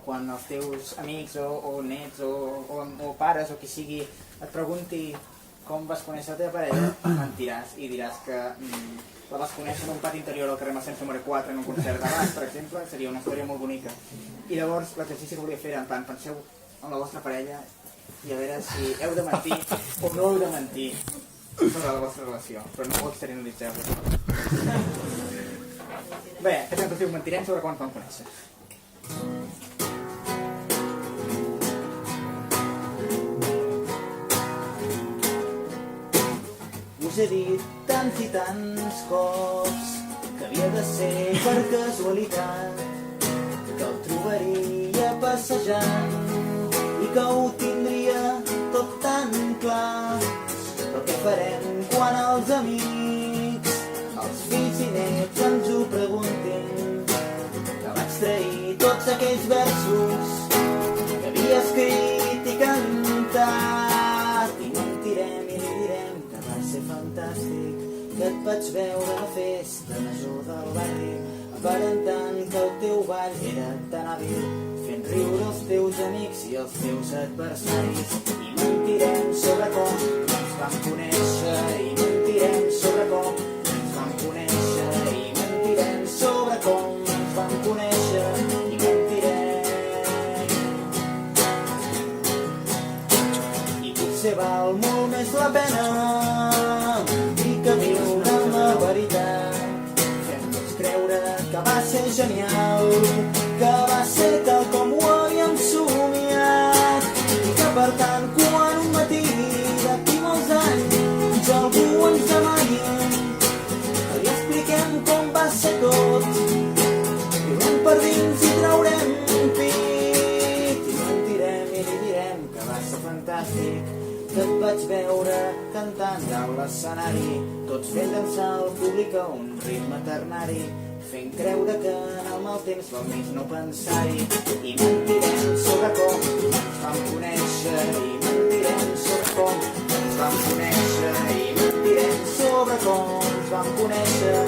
quan els teus amics o nets o pares o qui sigui et pregunti com vas conèixer la teva parella, mentiràs i diràs que la vas conèixer en un pati interior al carrer Massens número 4 en un concert d'abans, per exemple. Seria una història molt bonica. I llavors l'exercici que volia fer era en plan, penseu en la vostra parella i a veure si heu de mentir o no heu de mentir sobre la vostra relació, però no ho externalitzeu. Bé, aquest tentatiu mentirem sobre quan vam conèixer. Us he dit tants i tants cops que havia de ser per casualitat, que el trobaria passejant i que ho tindria tot tan clar. Però què farem quan els amics, els fills i nets ens ho preguntin? Que vaig trair tots aquells versos que havia escrit i cantat, i mentirem i li direm que va ser fantàstic, que et vaig veure a la festa major del barri, aparentant que el teu ball era tan hàbil, fent riure els teus amics i els teus adversaris. I mentirem sobre com ens vam conèixer, i mentirem sobre com ens vam conèixer, i mentirem sobre com ens vam conèixer, i mentirem. I potser val molt més la pena dir que viure amb la veritat. Fem-nos creure que va ser genial, que va ser tal com ho havíem somiat, i que per tant quan un matí d'aquí molts anys algú ens demani que li expliquem com va ser tot, viurem per dins i traurem pit, i mentirem i li direm que va ser fantàstic, que et vaig veure cantant a l'escenari, tots fent dansar el públic a un ritme ternari, fent creure que en el mal temps val més no pensar-hi. I mentirem sobre com ens vam conèixer, i mentirem sobre com ens vam conèixer, i mentirem sobre com ens vam conèixer,